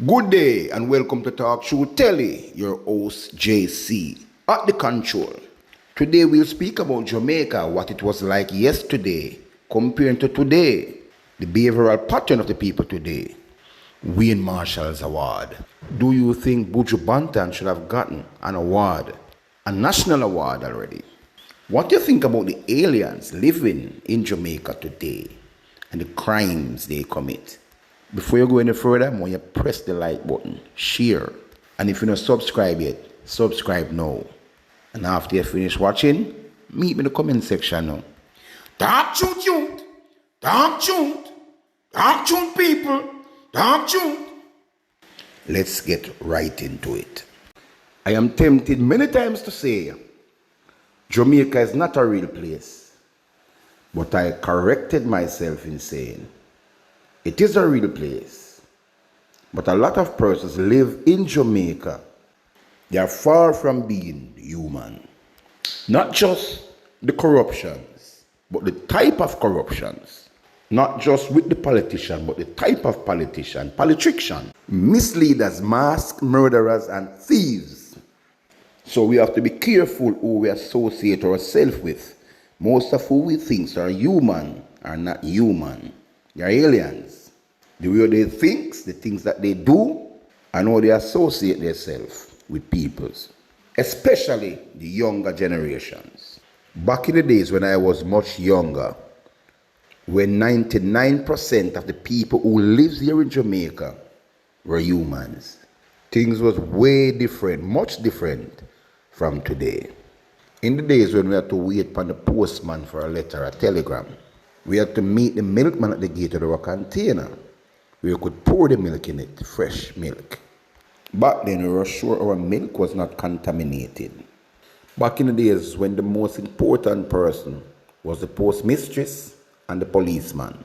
Good day and welcome to Talk Show Telly, your host JC at the control. Today we'll speak about Jamaica, what it was like yesterday compared to today, the behavioral pattern of the people today. Win Marshall's Award. Do you think Buju should have gotten an award, a national award already? What do you think about the aliens living in Jamaica today and the crimes they commit? Before you go any further, I want you to press the like button, share, and if you're not subscribed yet, subscribe now. And after you finish watching, meet me in the comment section now. Dark tune, dark tune people, dark tune. Let's get right into it. I am tempted many times to say, Jamaica is not a real place, but I corrected myself in saying, it is a real place, but a lot of persons live in Jamaica. They are far from being human. Not just the corruptions, but the type of corruptions. Not just with the politician, but the type of politician, misleaders, masked murderers, and thieves. So we have to be careful who we associate ourselves with. Most of who we think are human are not human. They are aliens. The way they think, the things that they do, and how they associate themselves with peoples, especially the younger generations. Back in the days when I was much younger, when 99% of the people who lives here in Jamaica were humans, things was way different, much different from today. In the days when we had to wait for the postman for a letter, a telegram, we had to meet the milkman at the gate of our container. We could pour the milk in it, fresh milk. Back then, we were sure our milk was not contaminated. Back in the days when the most important person was the postmistress and the policeman.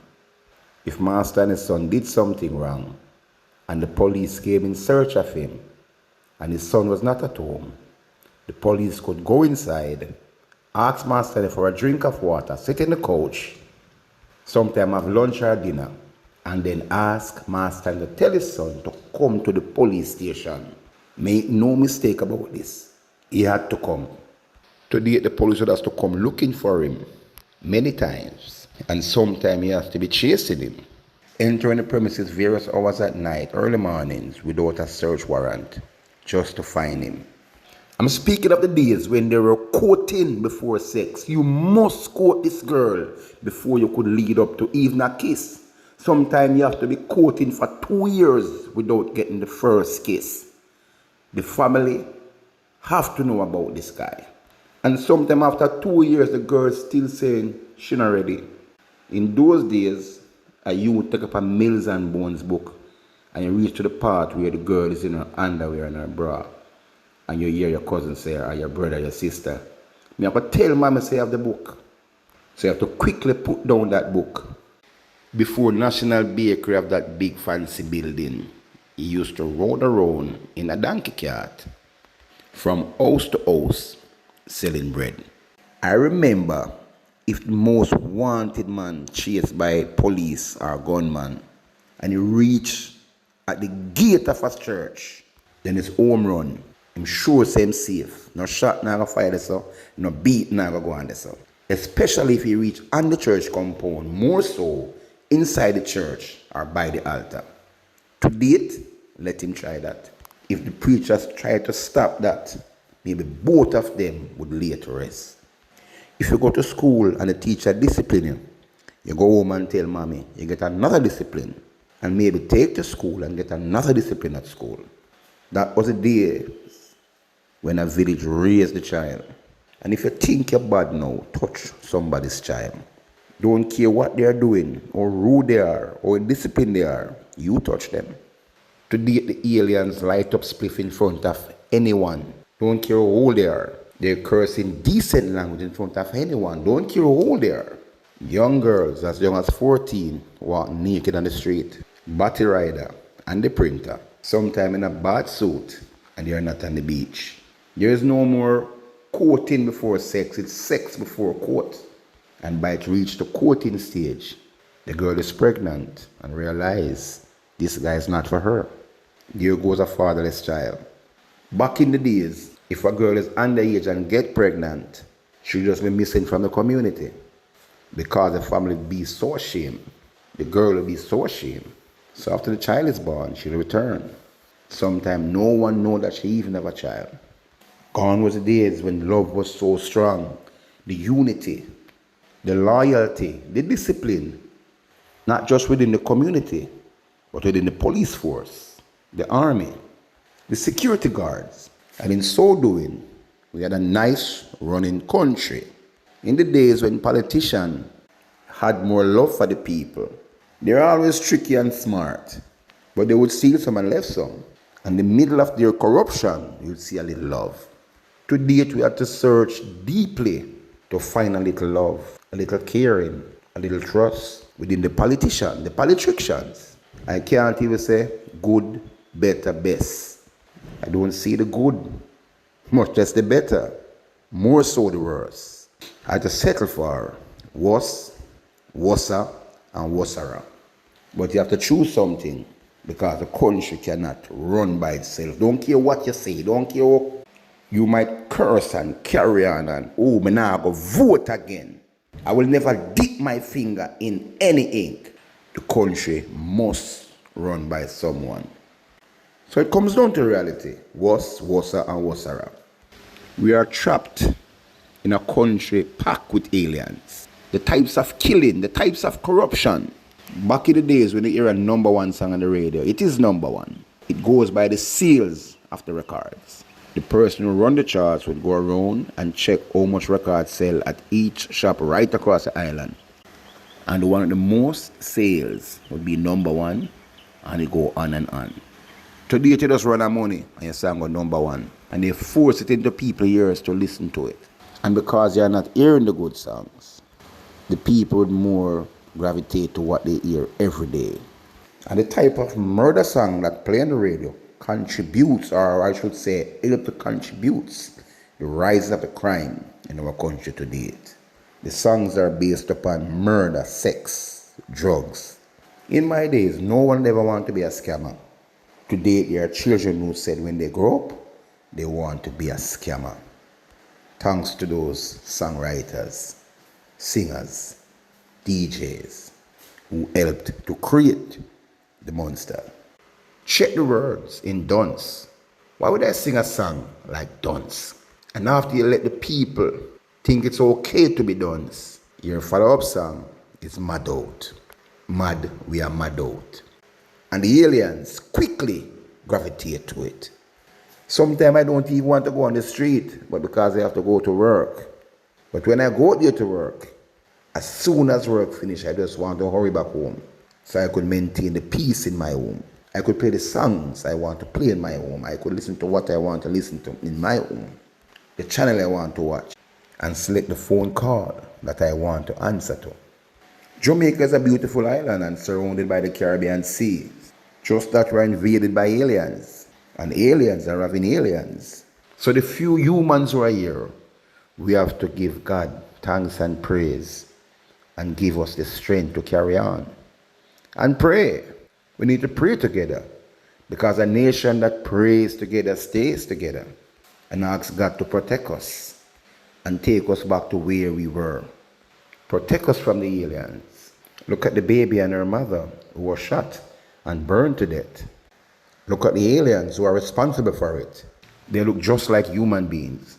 If master and his son did something wrong, and the police came in search of him, and his son was not at home, the police could go inside, ask master for a drink of water, sit in the couch, sometime have lunch or dinner, and then ask master to tell his son to come to the police station. Make no mistake about this. He had to come. Today the police would have to come looking for him many times. And sometimes he has to be chasing him. Entering the premises various hours at night, early mornings, without a search warrant, just to find him. I'm speaking of the days when they were courting before sex. You must court this girl before you could lead up to even a kiss. Sometimes you have to be courting for 2 years without getting the first kiss. The family have to know about this guy. And sometimes after 2 years, the girl's still saying she's not ready. In those days, a youth take up a Mills and Bones book and you reach to the part where the girl is in her underwear and her bra. And you hear your cousin say, or your brother, your sister, me have to tell mommy say you have the book. So you have to quickly put down that book. Before National Bakery of that big fancy building, he used to roll around in a donkey cart from house to house selling bread. I remember if the most wanted man chased by police or gunman and he reached at the gate of a church, then it's home run. I'm sure say him safe. No shot now go fire this up, no beat now go on this up. Especially if he reach on the church compound, more so inside the church or by the altar. To date, let him try that. If the preachers try to stop that, maybe both of them would lay to rest. If you go to school and the teacher discipline you, you go home and tell mommy, you get another discipline, and maybe take to school and get another discipline at school. That was the day when a village raised the child. And if you think you're bad now, touch somebody's child. Don't care what they are doing, or rude they are, or disciplined they are, you touch them. Today, the aliens light up spliff in front of anyone. Don't care how old they are. They're cursing decent language in front of anyone. Don't care how old they are. Young girls as young as 14 walk naked on the street. Batty rider and the printer, sometime in a bad suit, and they're not on the beach. There is no more courting before sex, it's sex before court. And by it reach the courting stage, the girl is pregnant and realize this guy is not for her. There goes a fatherless child. Back in the days, if a girl is underage and get pregnant, she'll just be missing from the community. Because the family will be so ashamed. The girl will be so ashamed. So after the child is born, she'll return. Sometimes no one knows that she even have a child. Gone was the days when love was so strong. The unity, the loyalty, the discipline. Not just within the community, but within the police force, the army, the security guards. And in so doing, we had a nice running country. In the days when politicians had more love for the people, they're always tricky and smart, but they would steal some and left some. And in the middle of their corruption, you'd see a little love. To date, we had to search deeply to find a little love, a little caring, a little trust within the politicians, the politicians. I can't even say good, better, best. I don't see the good, much less the better, more so the worse. I had to settle for was, wassa, and wassara. But you have to choose something because the country cannot run by itself. Don't care what you say, don't care what you might curse and carry on and, oh, me now go vote again. I will never dip my finger in any ink. The country must run by someone. So it comes down to reality. Was, wassa, and wassara. We are trapped in a country packed with aliens. The types of killing, the types of corruption. Back in the days when you hear a number one song on the radio, it is number one. It goes by the sales of the records. The person who run the charts would go around and check how much records sell at each shop right across the island. And the one with the most sales would be number one, and it go on and on. Today you just run out of money and your song go number one. And they force it into people's ears to listen to it. And because you're not hearing the good songs, the people would more gravitate to what they hear every day. And the type of murder song that play on the radio contributes, or I should say, it contributes the rise of the crime in our country to date. The songs are based upon murder, sex, drugs. In my days, no one ever wanted to be a scammer. Today, there are children who said when they grow up, they want to be a scammer. Thanks to those songwriters, singers, DJs who helped to create the monster. Check the words in Dunce. Why would I sing a song like Dunce? And after you let the people think it's okay to be Dunce, your follow-up song is Mad Out. Mad, we are mad out. And the aliens quickly gravitate to it. Sometimes I don't even want to go on the street, but because I have to go to work. But when I go there to work, as soon as work finishes, I just want to hurry back home so I could maintain the peace in my home. I could play the songs I want to play in my home. I could listen to what I want to listen to in my home. The channel I want to watch. And select the phone call that I want to answer to. Jamaica is a beautiful island and surrounded by the Caribbean Sea. Just that we're invaded by aliens. And aliens are having aliens. So the few humans who are here, we have to give God thanks and praise and give us the strength to carry on. And pray. We need to pray together because a nation that prays together stays together and asks God to protect us and take us back to where we were. Protect us from the aliens. Look at the baby and her mother who were shot and burned to death. Look at the aliens who are responsible for it. They look just like human beings.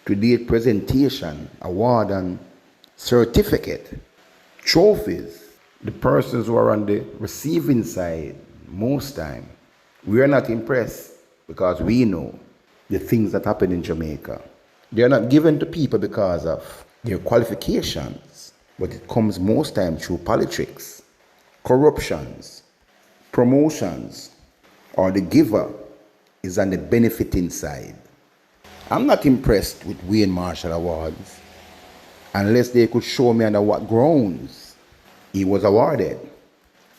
Today, presentation, award, and certificate, trophies. The persons who are on the receiving side, most time, we are not impressed because we know the things that happen in Jamaica. They are not given to people because of their qualifications, but it comes most time through politics, corruptions, promotions, or the giver is on the benefiting side. I'm not impressed with Wayne Marshall Awards unless they could show me under what grounds he was awarded.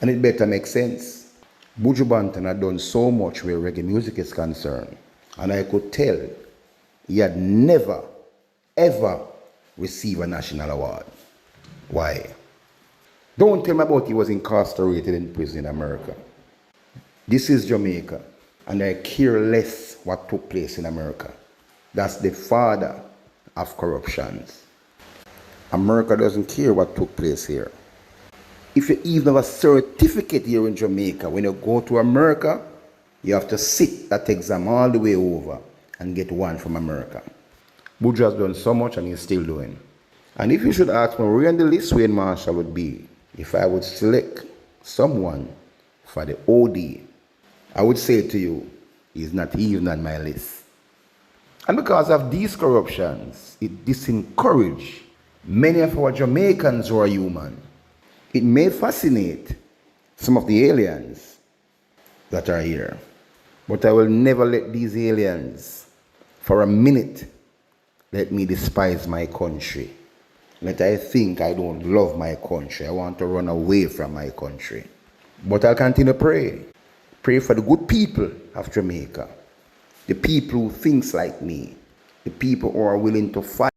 And it better make sense. Buju had done so much where reggae music is concerned. And I could tell he had never, ever received a national award. Why? Don't tell me about he was incarcerated in prison in America. This is Jamaica. and I care less what took place in America. That's the father of corruptions. America doesn't care what took place here. If you even have a certificate here in Jamaica, when you go to America, you have to sit that exam all the way over and get one from America. Buju has done so much and he's still doing. And if you should ask me where on the list Wayne Marshall would be, if I would select someone for the OD, I would say to you, he's not even on my list. And because of these corruptions, it disencourages many of our Jamaicans who are human. It may fascinate some of the aliens that are here, but I will never let these aliens for a minute let me despise my country. Let I think I don't love my country. I want to run away from my country. But I'll continue to pray. Pray for the good people of Jamaica. The people who think like me. The people who are willing to fight.